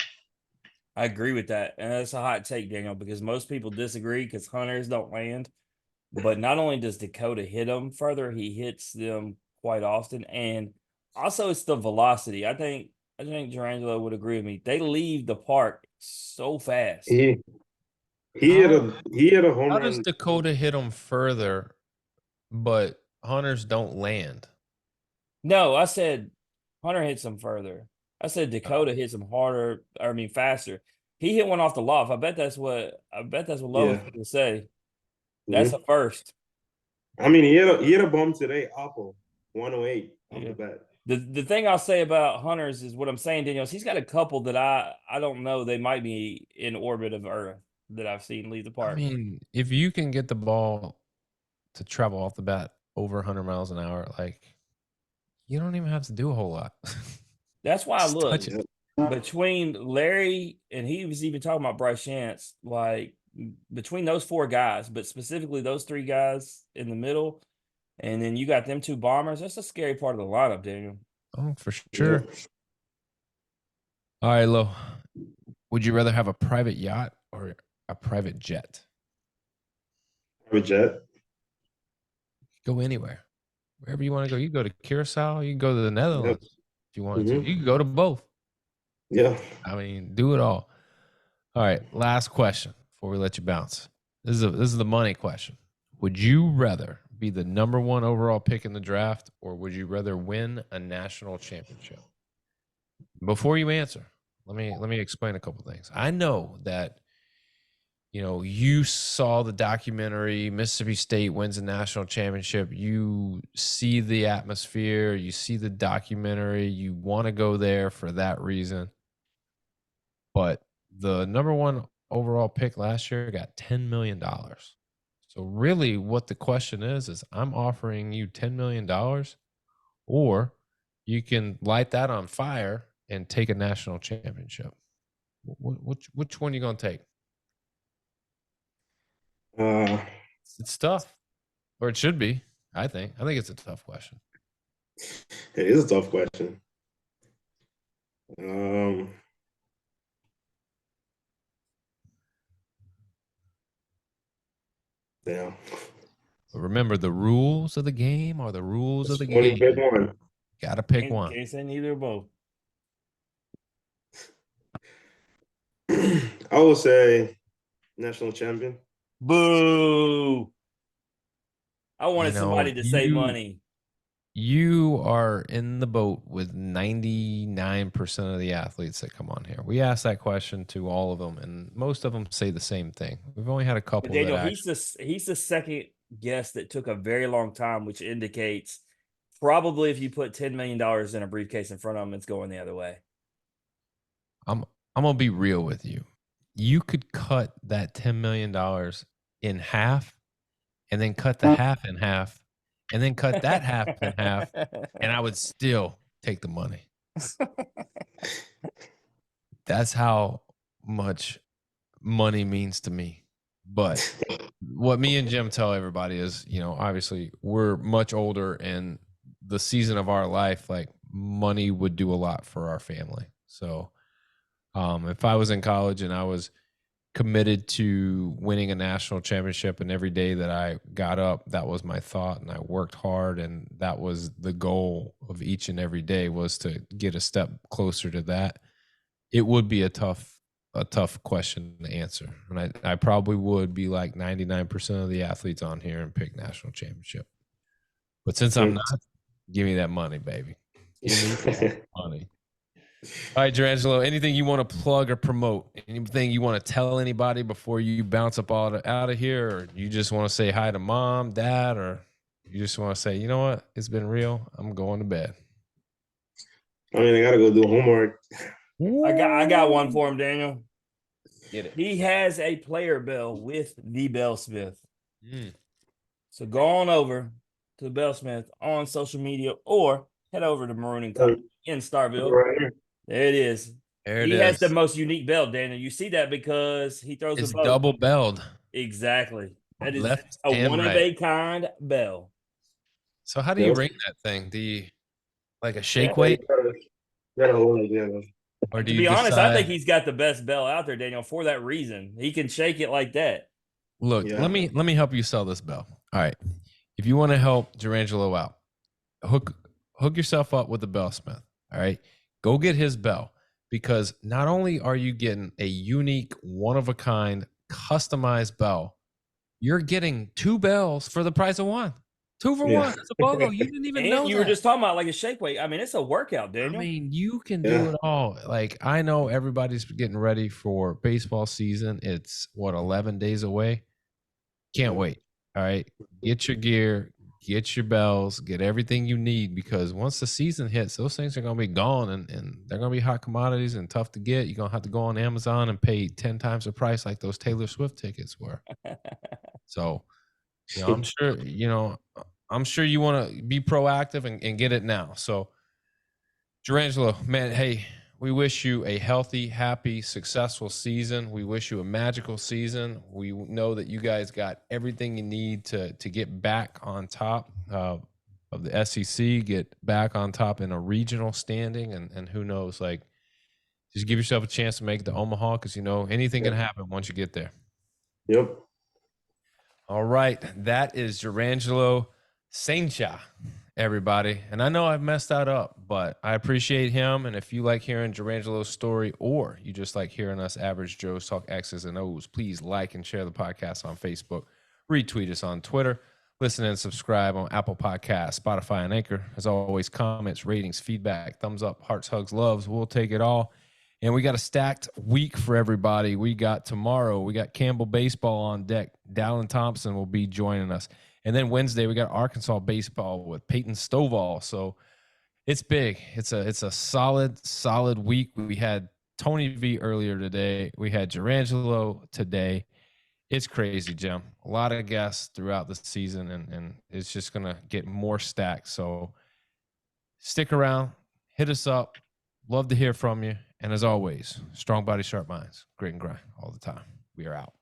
Speaker 3: I agree with that, and that's a hot take, Daniel, because most people disagree because hunters don't land. But not only does Dakota hit them further, he hits them quite often, and also it's the velocity. I think Jurrangelo would agree with me. They leave the park so fast.
Speaker 2: He
Speaker 1: How
Speaker 2: he hit a home
Speaker 1: how does
Speaker 2: run.
Speaker 1: Dakota hit them further, but hunters don't land?
Speaker 3: No, I said Hunter hits them further. I said
Speaker 1: Oh,
Speaker 3: Dakota hits them harder. I mean faster. He hit one off the loft. I bet that's what Lois
Speaker 2: Yeah.
Speaker 3: would say. That's a
Speaker 2: Hmm.
Speaker 3: first.
Speaker 2: I mean, he hit a bomb today, Apple 108 off
Speaker 3: Yeah.
Speaker 2: the bat.
Speaker 3: The thing I'll say about Hunters is what I'm saying, Daniel. Is he's got a couple that I don't know. They might be in orbit of Earth that I've seen leave the
Speaker 1: I
Speaker 3: park.
Speaker 1: mean, if you can get the ball to travel off the bat over 100 miles an hour, like you don't even have to do a whole lot.
Speaker 3: That's why I
Speaker 1: Just
Speaker 3: look
Speaker 1: touch it.
Speaker 2: Yeah.
Speaker 3: between Larry and he was even talking about Bryce Chance, like between those four guys, but specifically those three guys in the middle, and then you got them two bombers. That's a scary part of the lineup, Daniel.
Speaker 1: Oh, for
Speaker 2: Yeah.
Speaker 1: sure. All right, Lo. Would you rather have a private yacht or a private jet?
Speaker 2: Private jet.
Speaker 1: Go anywhere. Wherever you want to go. You can go to Curacao, you can go to the
Speaker 2: Yep.
Speaker 1: Netherlands if you wanted to.
Speaker 2: Hmm.
Speaker 1: You can go to both.
Speaker 2: Yeah.
Speaker 1: I mean, do it all. All right, last question before we let you bounce. This is the money question. Would you rather be the number one overall pick in the draft, or would you rather win a national championship? Before you answer, let me explain a couple things. I know that you saw the documentary Mississippi State wins a national championship. You see the atmosphere, you see the documentary, you want to go there for that reason. But the number one overall pick last year got $10 million. So really what the question is I'm offering you $10 million, or you can light that on fire and take a national championship. Which one are you going to take?
Speaker 2: Uh,
Speaker 1: It's tough, or it should be. I think it's a tough question.
Speaker 2: it is a tough question. Um, Damn.
Speaker 1: But remember, the rules of the game are the rules of
Speaker 2: Just
Speaker 1: the
Speaker 2: only pick
Speaker 1: game.
Speaker 2: one.
Speaker 1: Got to pick
Speaker 3: Can't,
Speaker 1: one.
Speaker 3: can't say neither or both.
Speaker 2: I would say national champion.
Speaker 3: Boo! I
Speaker 1: You
Speaker 3: wanted
Speaker 1: know,
Speaker 3: somebody to save
Speaker 1: you
Speaker 3: money.
Speaker 1: you are in the boat with 99% of the athletes that come on here. We ask that question to all of them, and most of them say the same thing. We've only had a
Speaker 3: But
Speaker 1: couple that
Speaker 3: Daniel,
Speaker 1: actually.
Speaker 3: he's the second guest that took a very long time, which indicates probably if you put $10 million in a briefcase in front of him, it's going the other way.
Speaker 1: I'm gonna be real with you. You could cut that $10 million in half, and then cut the half in half, and then cut that half in half, and I would still take the money. That's how much money means to me. But what me and Jim tell everybody is, obviously we're much older, and the season of our life, like money would do a lot for our family. So if I was in college and I was committed to winning a national championship, and every day that I got up, that was my thought, and I worked hard, and that was the goal of each and every day, was to get a step closer to that. It would be a tough a tough question to answer. And I probably would be like 99% of the athletes on here and pick national championship. But since I'm not, give me that money, baby. Give me that money. All right, Jurrangelo, anything you want to plug or promote? Anything you want to tell anybody before you bounce up out of here? Or you just want to say hi to mom, dad, or you just want to say, you know what? It's been real. I'm going to bed.
Speaker 2: I mean, I gotta go do homework.
Speaker 3: I got one for him, Daniel.
Speaker 1: Get it.
Speaker 3: He has a player bell with the Bellsmith. So go on over to the Bellsmith on social media or head over to Maroon and Company in Starville.
Speaker 2: Right here.
Speaker 3: There it is.
Speaker 1: There it
Speaker 3: He
Speaker 1: is.
Speaker 3: has the most unique bell, Daniel. You see that because he throws
Speaker 1: It's
Speaker 3: the boat.
Speaker 1: double belled.
Speaker 3: Exactly. That is
Speaker 1: Left
Speaker 3: a
Speaker 1: and
Speaker 3: one of
Speaker 1: right.
Speaker 3: a kind bell.
Speaker 1: So how do you ring that thing? Do you like a shake
Speaker 2: Yeah,
Speaker 1: weight?
Speaker 2: gotta hold it together.
Speaker 1: Or do
Speaker 3: To
Speaker 1: you
Speaker 3: be honest, I think
Speaker 1: decide-
Speaker 3: he's got the best bell out there, Daniel, for that reason. He can shake it like that.
Speaker 1: Look,
Speaker 2: Yeah.
Speaker 1: let me help you sell this bell. All right. If you want to help Jurrangelo out, hook yourself up with the Bellsmith. All right. Go get his bell, because not only are you getting a unique, one of a kind, customized bell, you're getting 2 bells for the price of 1. 2 for 1. It's a BOGO. You didn't even know
Speaker 3: And you
Speaker 1: that.
Speaker 3: were just talking about like a shake weight. I mean, it's a workout, Daniel.
Speaker 1: I mean, you can do it all. Like, I know everybody's getting ready for baseball season. It's 11 days away. Can't wait. All right. Get your gear, get your bells, get everything you need, because once the season hits, those things are going to be gone, and they're going to be hot commodities and tough to get. You're going to have to go on Amazon and pay 10 times the price like those Taylor Swift tickets were. So, I'm sure you want to be proactive and get it now. So, Jurrangelo, man, hey, we wish you a healthy, happy, successful season. We wish you a magical season. We know that you guys got everything you need to get back on top of the SEC, get back on top in a regional standing, and who knows, like, just give yourself a chance to make it to Omaha, because anything can happen once you get there.
Speaker 2: Yep.
Speaker 1: All right, that is Jurrangelo Cijntje, everybody. And I know I've messed that up, but I appreciate him. And if you like hearing Jurrangelo's story, or you just like hearing us average Joes talk X's and O's, please like and share the podcast on Facebook, retweet us on Twitter, listen and subscribe on Apple Podcasts, Spotify, and Anchor. As always, comments, ratings, feedback, thumbs up, hearts, hugs, loves, we'll take it all. And we got a stacked week for everybody. We got tomorrow, we got Campbell baseball on deck. Dallin Thompson will be joining us. And then Wednesday, we got Arkansas baseball with Peyton Stovall. So it's big. It's a solid week. We had Tony V earlier today. We had Jurrangelo today. It's crazy, Jim. A lot of guests throughout the season, and it's just going to get more stacked. So stick around. Hit us up. Love to hear from you. And as always, strong body, sharp minds, grit and grind all the time. We are out.